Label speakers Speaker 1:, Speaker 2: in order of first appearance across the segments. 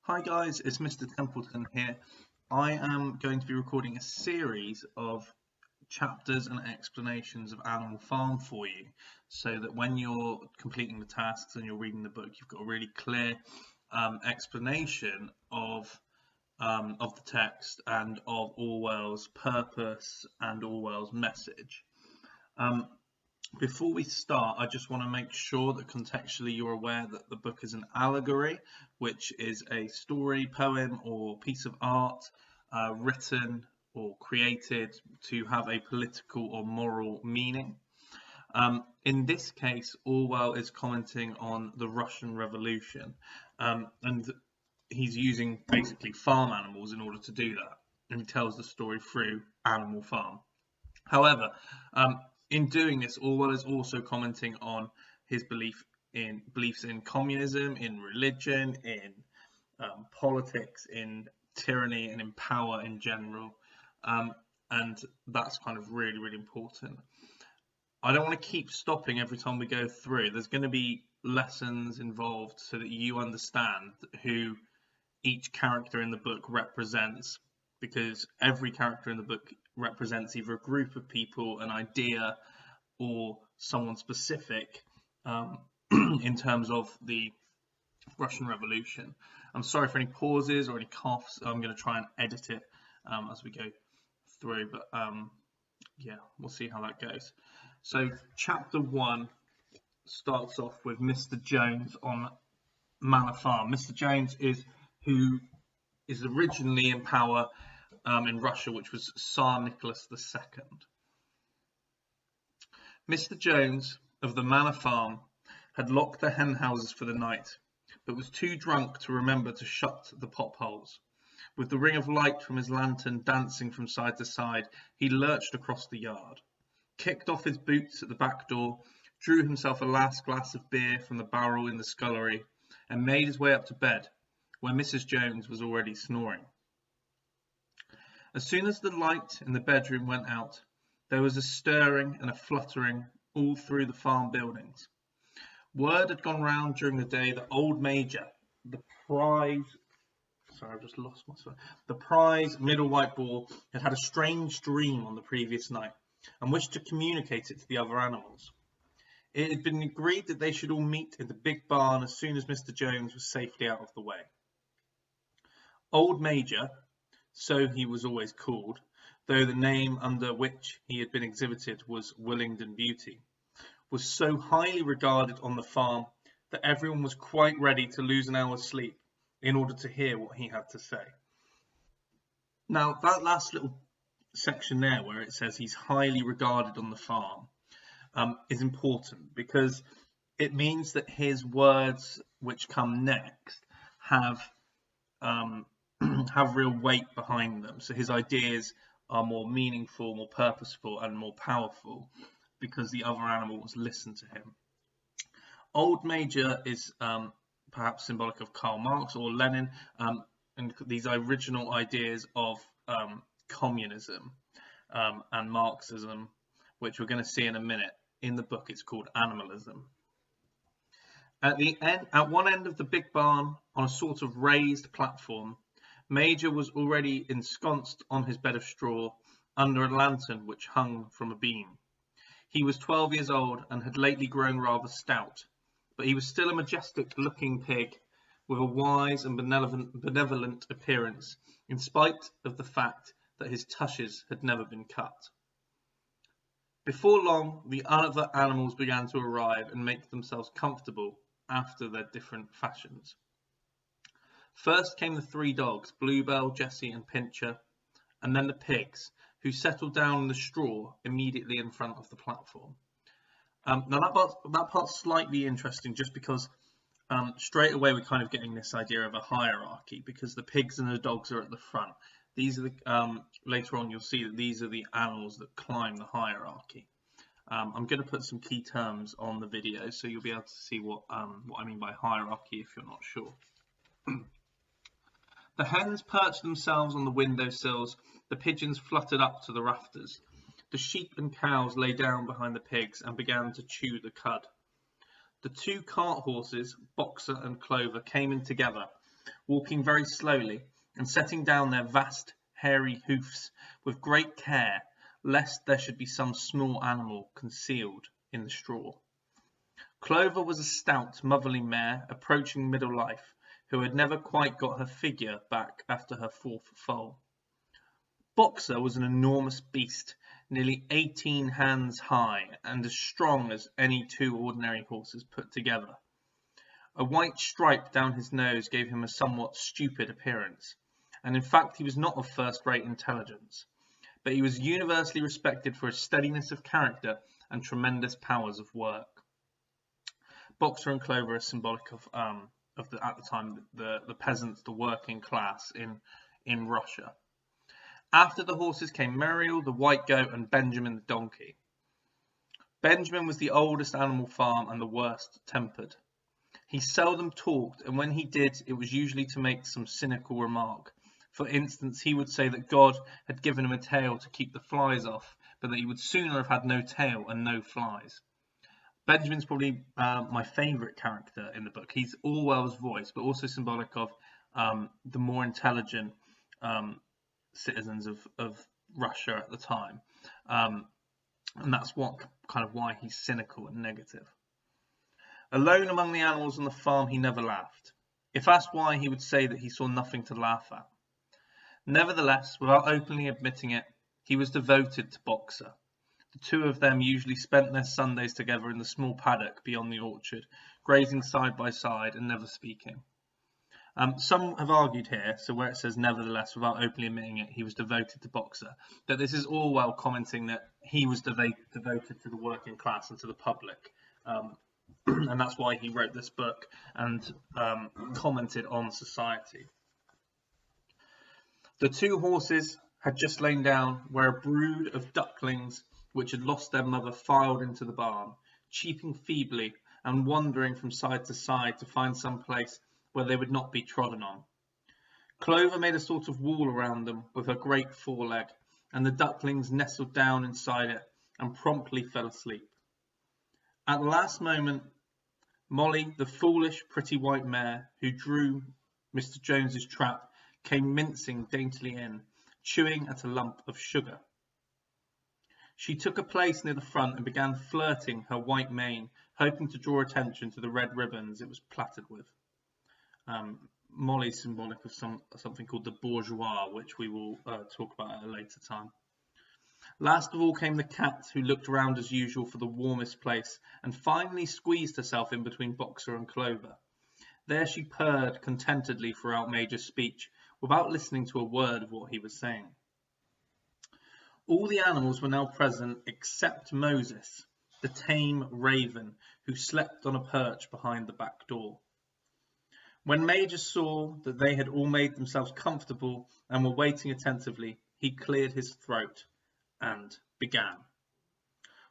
Speaker 1: Hi guys, it's Mr. Templeton here. I am going to be recording a series of chapters and explanations of Animal Farm for you, so that when you're completing the tasks and you're reading the book, you've got a really clear explanation of the text and of Orwell's purpose and Orwell's message. Before we start, I just want to make sure that contextually you're aware that the book is an allegory, which is a story, poem, or piece of art written or created to have a political or moral meaning. In this case, Orwell is commenting on the Russian Revolution, and he's using basically farm animals in order to do that, and he tells the story through Animal Farm. However, in doing this, Orwell is also commenting on his beliefs in communism, in religion, in politics, in tyranny, and in power in general. And that's kind of really, really important. I don't want to keep stopping every time we go through. There's going to be lessons involved so that you understand who each character in the book represents, because every character in the book represents either a group of people, an idea, or someone specific in terms of the Russian Revolution. I'm sorry for any pauses or any coughs. I'm going to try and edit it as we go through, but yeah, we'll see how that goes. So chapter 1 starts off with Mr. Jones on Manor Farm. Mr. Jones is who is originally in power in Russia, which was Tsar Nicholas II. Mr. Jones of the Manor Farm had locked the hen houses for the night, but was too drunk to remember to shut the potholes. With the ring of light from his lantern dancing from side to side, he lurched across the yard, kicked off his boots at the back door, drew himself a last glass of beer from the barrel in the scullery, and made his way up to bed, where Mrs. Jones was already snoring. As soon as the light in the bedroom went out, there was a stirring and a fluttering all through the farm buildings. Word had gone round during the day that old Major, the prize middle white boar, had had a strange dream on the previous night and wished to communicate it to the other animals. It had been agreed that they should all meet in the big barn as soon as Mr. Jones was safely out of the way. Old Major, so he was always called, though the name under which he had been exhibited was Willingdon Beauty, was so highly regarded on the farm that everyone was quite ready to lose an hour's sleep in order to hear what he had to say. Now, that last little section there where it says he's highly regarded on the farm is important, because it means that his words which come next have real weight behind them. So his ideas are more meaningful, more purposeful, and more powerful because the other animals listen to him. Old Major is perhaps symbolic of Karl Marx or Lenin, and these original ideas of communism and Marxism, which we're going to see in a minute. In the book, it's called animalism. At one end of the big barn, on a sort of raised platform, Major was already ensconced on his bed of straw under a lantern which hung from a beam. He was 12 years old and had lately grown rather stout, but he was still a majestic-looking pig with a wise and benevolent appearance, in spite of the fact that his tushes had never been cut. Before long, the other animals began to arrive and make themselves comfortable after their different fashions. First came the 3 dogs, Bluebell, Jessie, and Pincher, and then the pigs, who settled down in the straw immediately in front of the platform. Now that part's slightly interesting, just because straight away we're kind of getting this idea of a hierarchy, because the pigs and the dogs are at the front. These are the later on you'll see that these are the animals that climb the hierarchy. I'm going to put some key terms on the video so you'll be able to see what I mean by hierarchy if you're not sure. The hens perched themselves on the windowsills, the pigeons fluttered up to the rafters. The sheep and cows lay down behind the pigs and began to chew the cud. The 2 cart horses, Boxer and Clover, came in together, walking very slowly and setting down their vast hairy hoofs with great care, lest there should be some small animal concealed in the straw. Clover was a stout, motherly mare approaching middle life, who had never quite got her figure back after her fourth foal. Boxer was an enormous beast, nearly 18 hands high and as strong as any two ordinary horses put together. A white stripe down his nose gave him a somewhat stupid appearance, and in fact he was not of first-rate intelligence, but he was universally respected for his steadiness of character and tremendous powers of work. Boxer and Clover are symbolic of at the time the peasants, the working class in Russia. After the horses came Muriel, the white goat, and Benjamin the donkey. Benjamin was the oldest Animal Farm and the worst tempered. He seldom talked, and when he did, it was usually to make some cynical remark. For instance, he would say that God had given him a tail to keep the flies off, but that he would sooner have had no tail and no flies. Benjamin's probably my favourite character in the book. He's Orwell's voice, but also symbolic of the more intelligent citizens of Russia at the time, and that's why he's cynical and negative. Alone among the animals on the farm, he never laughed. If asked why, he would say that he saw nothing to laugh at. Nevertheless, without openly admitting it, he was devoted to Boxer. The two of them usually spent their Sundays together in the small paddock beyond the orchard, grazing side by side and never speaking. Some have argued here, so where it says nevertheless, without openly admitting it, he was devoted to Boxer, that this is Orwell commenting that he was devoted to the working class and to the public. And that's why he wrote this book and commented on society. The two horses had just lain down where a brood of ducklings which had lost their mother filed into the barn, cheeping feebly and wandering from side to side to find some place where they would not be trodden on. Clover made a sort of wall around them with her great foreleg, and the ducklings nestled down inside it and promptly fell asleep. At the last moment, Molly, the foolish, pretty white mare who drew Mr. Jones's trap, came mincing daintily in, chewing at a lump of sugar. She took a place near the front and began flirting her white mane, hoping to draw attention to the red ribbons it was plaited with. Molly is symbolic of something called the bourgeois, which we will talk about at a later time. Last of all came the cat, who looked round as usual for the warmest place, and finally squeezed herself in between Boxer and Clover. There she purred contentedly throughout Major's speech, without listening to a word of what he was saying. All the animals were now present except Moses, the tame raven, who slept on a perch behind the back door. When Major saw that they had all made themselves comfortable and were waiting attentively, he cleared his throat and began.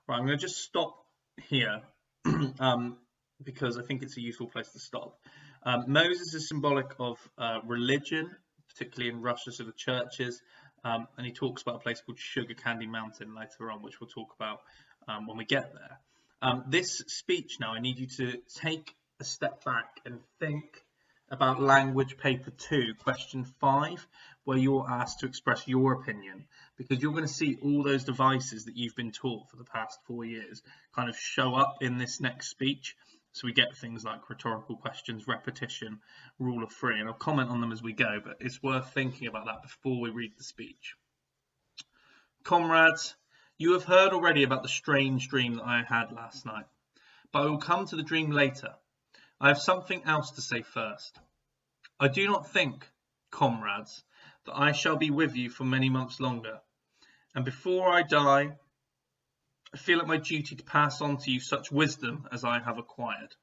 Speaker 1: Right, I'm going to just stop here because I think it's a useful place to stop. Moses is symbolic of religion, particularly in Russia, so the churches, and he talks about a place called Sugar Candy Mountain later on, which we'll talk about when we get there. This speech now, I need you to take a step back and think about language paper 2, question 5, where you're asked to express your opinion, because you're going to see all those devices that you've been taught for the past 4 years kind of show up in this next speech. So we get things like rhetorical questions, repetition, rule of 3, and I'll comment on them as we go, but it's worth thinking about that before we read the speech. Comrades, you have heard already about the strange dream that I had last night, but I will come to the dream later. I have something else to say first. I do not think, comrades, that I shall be with you for many months longer, and before I die, I feel it my duty to pass on to you such wisdom as I have acquired.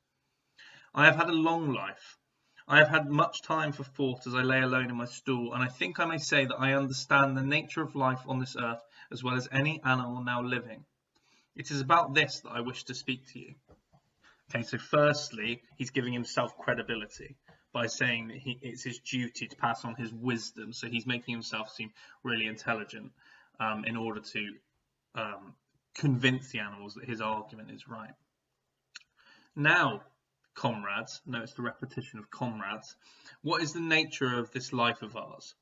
Speaker 1: I have had a long life. I have had much time for thought as I lay alone in my stool, and I think I may say that I understand the nature of life on this earth as well as any animal now living. It is about this that I wish to speak to you. Okay, so firstly, he's giving himself credibility by saying that it's his duty to pass on his wisdom. So he's making himself seem really intelligent in order to convince the animals that his argument is right. Now, comrades, notice the repetition of comrades, what is the nature of this life of ours?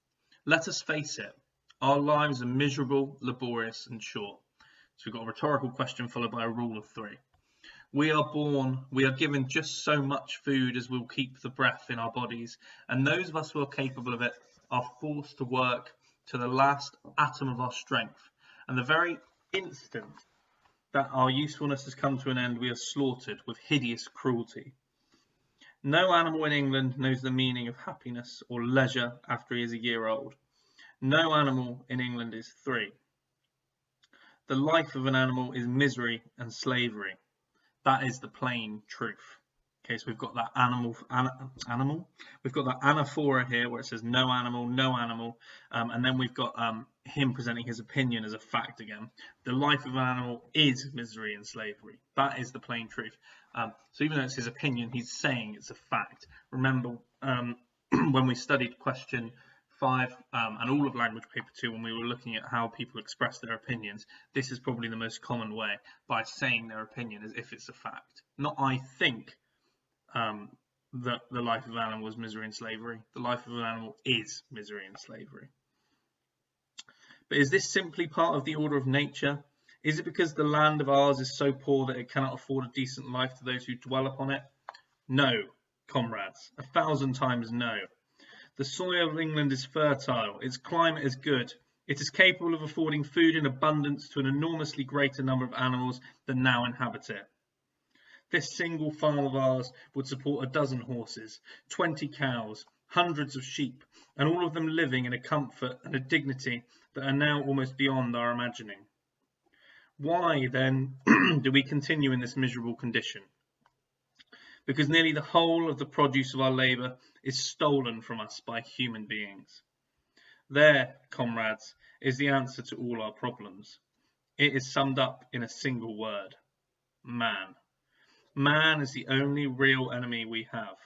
Speaker 1: Let us face it, our lives are miserable, laborious and short. So we've got a rhetorical question followed by a rule of three. We are born, we are given just so much food as will keep the breath in our bodies, and those of us who are capable of it are forced to work to the last atom of our strength, and the very instant that our usefulness has come to an end, we are slaughtered with hideous cruelty. No animal in England knows the meaning of happiness or leisure after he is a year old. No animal in England is 3. The life of an animal is misery and slavery. That is the plain truth. Okay, so we've got that animal. We've got that anaphora here where it says no animal, and then we've got him presenting his opinion as a fact again. The life of an animal is misery and slavery. That is the plain truth. So even though it's his opinion, he's saying it's a fact. Remember when we studied question 5 and all of language paper 2, when we were looking at how people express their opinions, this is probably the most common way, by saying their opinion as if it's a fact. Not I think that the life of an animal is misery and slavery. The life of an animal is misery and slavery. But is this simply part of the order of nature? Is it because the land of ours is so poor that it cannot afford a decent life to those who dwell upon it? No, comrades, 1,000 times no. The soil of England is fertile, its climate is good, it is capable of affording food in abundance to an enormously greater number of animals than now inhabit it. This single farm of ours would support 12 horses, 20 cows, hundreds of sheep, and all of them living in a comfort and a dignity that are now almost beyond our imagining. Why, then, do we continue in this miserable condition? Because nearly the whole of the produce of our labour is stolen from us by human beings. There, comrades, is the answer to all our problems. It is summed up in a single word: man. Man is the only real enemy we have.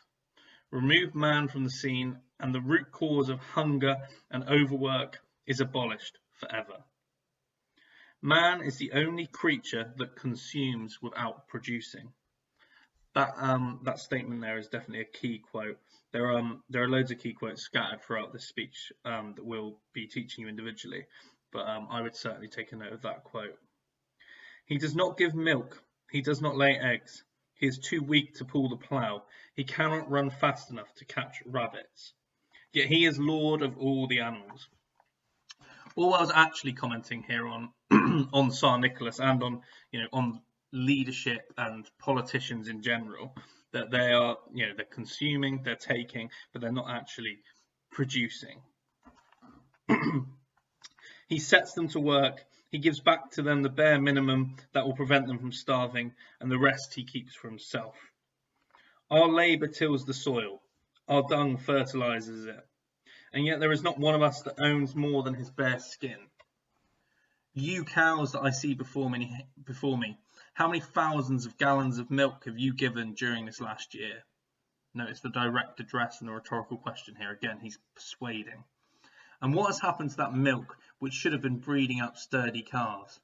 Speaker 1: Remove man from the scene, and the root cause of hunger and overwork is abolished forever. Man is the only creature that consumes without producing. That statement there is definitely a key quote. There are loads of key quotes scattered throughout this speech that we'll be teaching you individually, but I would certainly take a note of that quote. He does not give milk. He does not lay eggs. He is too weak to pull the plough. He cannot run fast enough to catch rabbits. Yet he is lord of all the animals. Orwell's actually commenting here on on Tsar Nicholas and on leadership and politicians in general, that they are, they're consuming, they're taking, but they're not actually producing. He sets them to work. He gives back to them the bare minimum that will prevent them from starving, and the rest he keeps for himself. Our labour tills the soil. Our dung fertilises it. And yet there is not one of us that owns more than his bare skin. You cows that I see before me, how many thousands of gallons of milk have you given during this last year? Notice the direct address and the rhetorical question here. Again, he's persuading. And what has happened to that milk which should have been breeding up sturdy calves?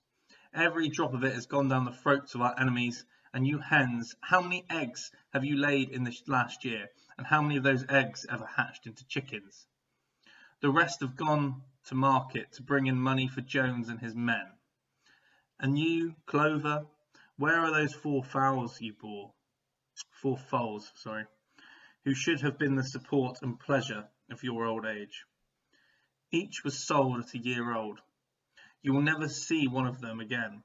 Speaker 1: Every drop of it has gone down the throats of our enemies. And you hens, how many eggs have you laid in this last year? And how many of those eggs ever hatched into chickens? The rest have gone to market to bring in money for Jones and his men. And you, Clover, where are those 4 foals you bore? 4 foals, sorry, who should have been the support and pleasure of your old age. Each was sold at a year old. You will never see one of them again.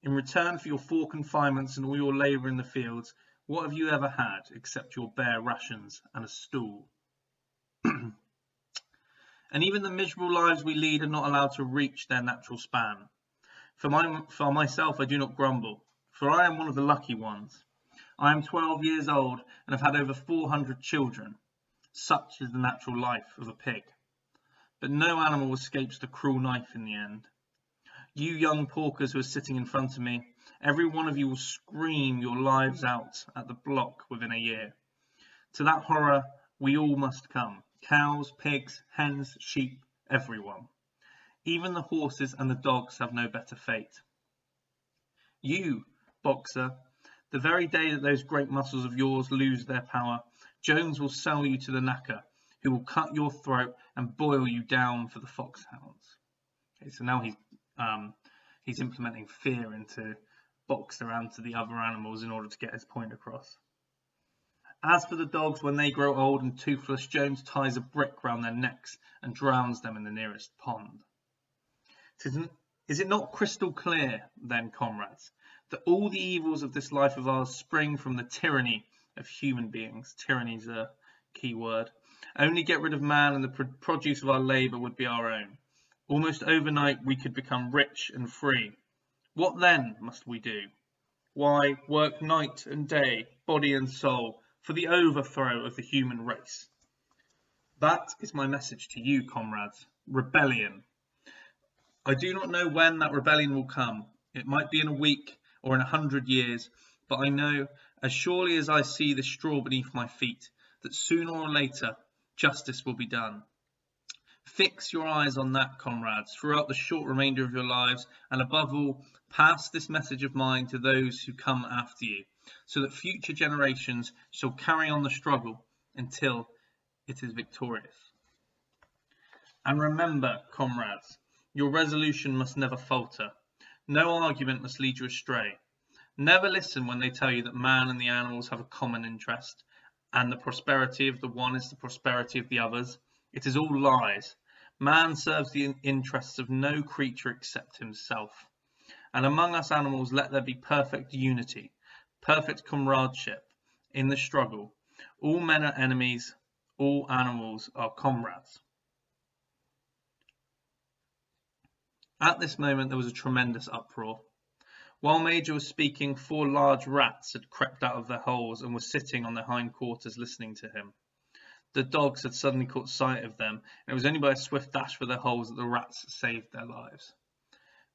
Speaker 1: In return for your 4 confinements and all your labour in the fields, what have you ever had except your bare rations and a stool? And even the miserable lives we lead are not allowed to reach their natural span. For myself, I do not grumble, for I am one of the lucky ones. I am 12 years old and have had over 400 children. Such is the natural life of a pig. But no animal escapes the cruel knife in the end. You young porkers who are sitting in front of me, every one of you will scream your lives out at the block within a year. To that horror we all must come. Cows, pigs, hens, sheep, everyone. Even the horses and the dogs have no better fate. You, Boxer, The very day that those great muscles of yours lose their power, Jones will sell you to the knacker, who will cut your throat and boil you down for the foxhounds. Okay, so now he's implementing fear into Boxer and to the other animals in order to get his point across. As for the dogs, when they grow old and toothless, Jones ties a brick round their necks and drowns them in the nearest pond. Is it not crystal clear, then, comrades, that all the evils of this life of ours spring from the tyranny of human beings? Tyranny is a key word. Only get rid of man and the produce of our labour would be our own. Almost overnight we could become rich and free. What then must we do? Why, work night and day, body and soul, for the overthrow of the human race. That is my message to you, comrades. Rebellion. I do not know when that rebellion will come. It might be in a week or in 100 years, but I know, as surely as I see the straw beneath my feet, that sooner or later justice will be done. Fix your eyes on that, comrades, throughout the short remainder of your lives, and above all, pass this message of mine to those who come after you, so that future generations shall carry on the struggle until it is victorious. And remember, comrades, your resolution must never falter. No argument must lead you astray. Never listen when they tell you that man and the animals have a common interest, and the prosperity of the one is the prosperity of the others. It is all lies. Man serves the interests of no creature except himself. And among us animals let there be perfect unity, perfect comradeship in the struggle. All men are enemies, all animals are comrades. At this moment there was a tremendous uproar. While Major was speaking, 4 large rats had crept out of their holes and were sitting on their hindquarters listening to him. The dogs had suddenly caught sight of them, and it was only by a swift dash for their holes that the rats saved their lives.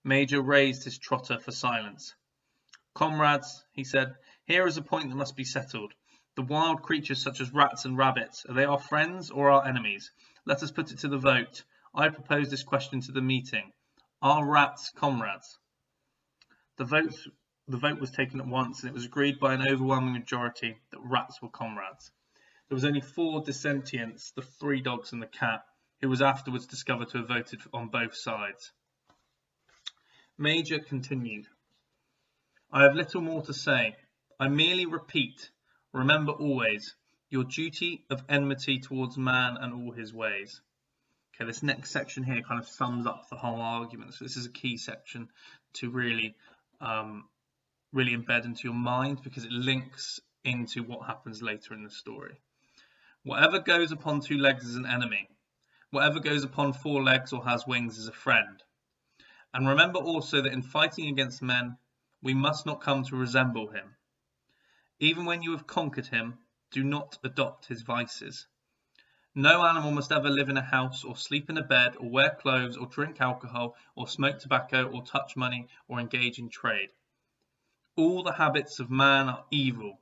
Speaker 1: Major raised his trotter for silence. Comrades, he said, here is a point that must be settled. The wild creatures such as rats and rabbits, are they our friends or our enemies? Let us put it to the vote. I propose this question to the meeting. Are rats comrades? The vote was taken at once, and it was agreed by an overwhelming majority that rats were comrades. There was only 4 dissentients, the 3 dogs and the cat, who was afterwards discovered to have voted on both sides. Major continued, I have little more to say. I merely repeat, remember always, your duty of enmity towards man and all his ways. Okay, this next section here kind of sums up the whole argument. So this is a key section to really embed into your mind, because it links into what happens later in the story. Whatever goes upon 2 legs is an enemy. Whatever goes upon 4 legs or has wings is a friend. And remember also that in fighting against men, we must not come to resemble him. Even when you have conquered him, do not adopt his vices. No animal must ever live in a house, or sleep in a bed, or wear clothes, or drink alcohol, or smoke tobacco, or touch money, or engage in trade. All the habits of man are evil,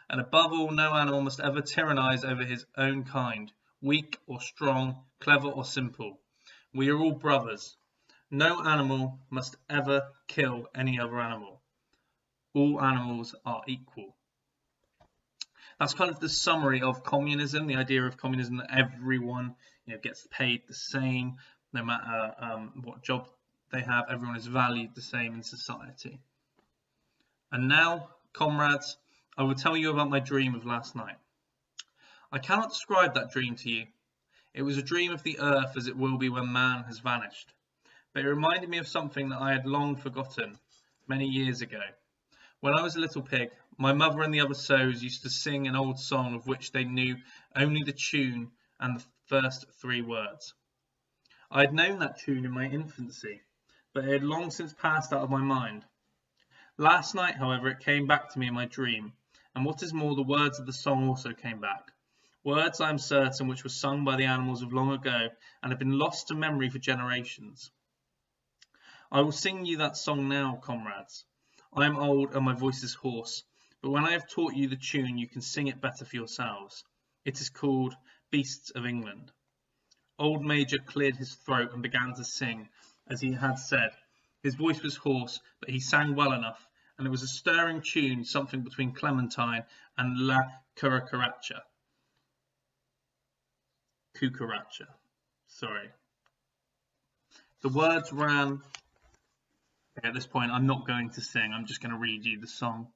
Speaker 1: and above all, no animal must ever tyrannize over his own kind, weak or strong, clever or simple. We are all brothers. No animal must ever kill any other animal. All animals are equal. That's kind of the summary of communism, the idea of communism that everyone gets paid the same, no matter what job they have, everyone is valued the same in society. And now, comrades, I will tell you about my dream of last night. I cannot describe that dream to you. It was a dream of the earth as it will be when man has vanished. But it reminded me of something that I had long forgotten many years ago. When I was a little pig, my mother and the other sows used to sing an old song of which they knew only the tune and the first 3 words. I had known that tune in my infancy, but it had long since passed out of my mind. Last night, however, it came back to me in my dream, and what is more, the words of the song also came back. Words, I am certain, which were sung by the animals of long ago and have been lost to memory for generations. I will sing you that song now, comrades. I am old and my voice is hoarse, but when I have taught you the tune, you can sing it better for yourselves. It is called Beasts of England. Old Major cleared his throat and began to sing, as he had said. His voice was hoarse, but he sang well enough, and it was a stirring tune, something between Clementine and La Cucaracha. Cucaracha, sorry. The words ran, at this point I'm not going to sing, I'm just going to read you the song.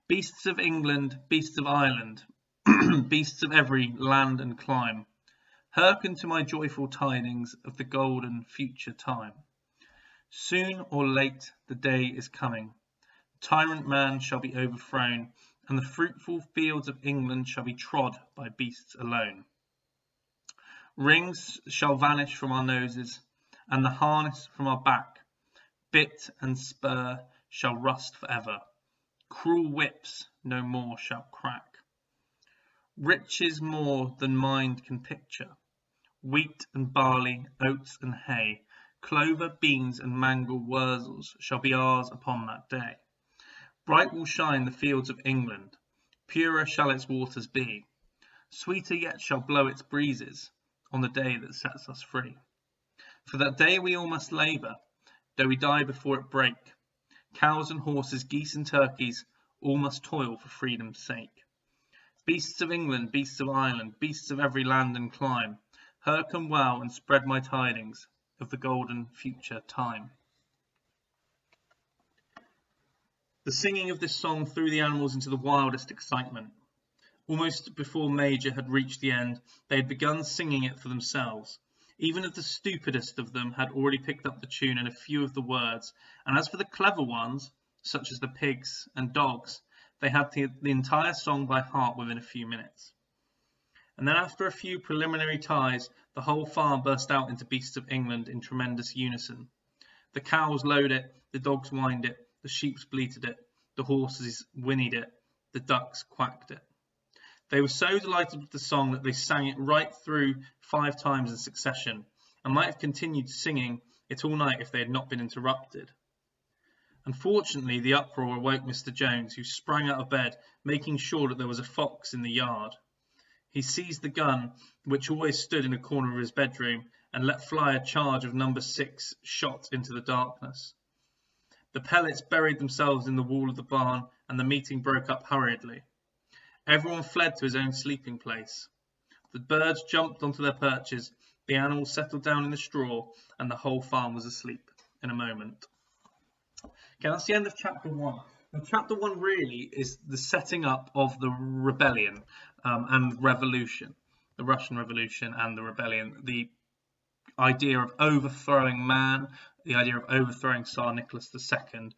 Speaker 1: Beasts of England, beasts of Ireland, beasts of every land and clime, hearken to my joyful tidings of the golden future time. Soon or late the day is coming, tyrant man shall be overthrown, and the fruitful fields of England shall be trod by beasts alone. Rings shall vanish from our noses, and the harness from our back, bit and spur shall rust forever, cruel whips no more shall crack. Riches more than mind can picture, wheat and barley, oats and hay, clover, beans and mangel wurzels shall be ours upon that day. Bright will shine the fields of England, purer shall its waters be, sweeter yet shall blow its breezes on the day that sets us free. For that day we all must labour, though we die before it break. Cows and horses, geese and turkeys, all must toil for freedom's sake. Beasts of England, beasts of Ireland, beasts of every land and clime, hearken well and spread my tidings of the golden future time. The singing of this song threw the animals into the wildest excitement. Almost before Major had reached the end, they had begun singing it for themselves. Even if the stupidest of them had already picked up the tune and a few of the words, and as for the clever ones, such as the pigs and dogs, they had the entire song by heart within a few minutes. And then after a few preliminary ties, the whole farm burst out into Beasts of England in tremendous unison. The cows lowed it, the dogs whined it, the sheep bleated it, the horses whinnied it, the ducks quacked it. They were so delighted with the song that they sang it right through 5 times in succession, and might have continued singing it all night if they had not been interrupted. Unfortunately, the uproar awoke Mr. Jones, who sprang out of bed, making sure that there was a fox in the yard. He seized the gun, which always stood in a corner of his bedroom, and let fly a charge of number 6 shot into the darkness. The pellets buried themselves in the wall of the barn, and the meeting broke up hurriedly. Everyone fled to his own sleeping place. The birds jumped onto their perches, the animals settled down in the straw, and the whole farm was asleep in a moment. Okay, that's the end of chapter 1. And chapter 1 really is the setting up of the rebellion and revolution, the Russian Revolution and the rebellion, the idea of overthrowing man, the idea of overthrowing Tsar Nicholas II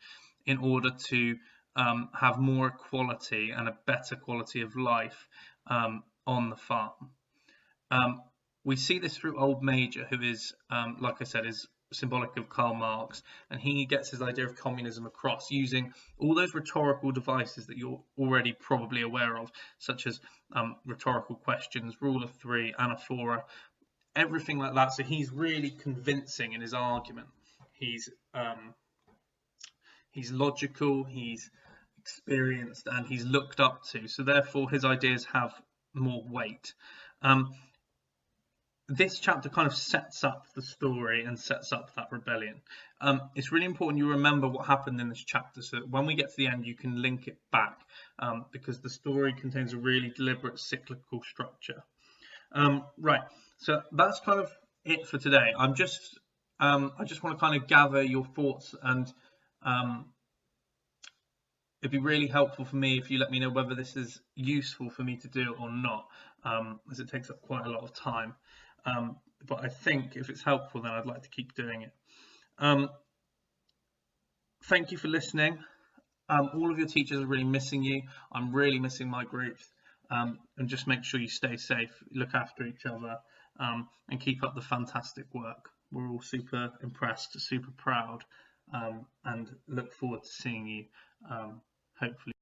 Speaker 1: in order to have more equality and a better quality of life on the farm. We see this through Old Major, who is, like I said, is symbolic of Karl Marx, and he gets his idea of communism across using all those rhetorical devices that you're already probably aware of, such as rhetorical questions, rule of 3, anaphora, everything like that. So he's really convincing in his argument. He's logical, he's experienced, and he's looked up to. So therefore, his ideas have more weight. This chapter kind of sets up the story and sets up that rebellion. It's really important you remember what happened in this chapter so that when we get to the end you can link it back, because the story contains a really deliberate cyclical structure. Right, so that's kind of it for today. I just want to kind of gather your thoughts, and it'd be really helpful for me if you let me know whether this is useful for me to do or not, as it takes up quite a lot of time. But I think if it's helpful, then I'd like to keep doing it. Thank you for listening. All of your teachers are really missing you. I'm really missing my groups. And just make sure you stay safe, look after each other, and keep up the fantastic work. We're all super impressed, super proud, and look forward to seeing you, hopefully.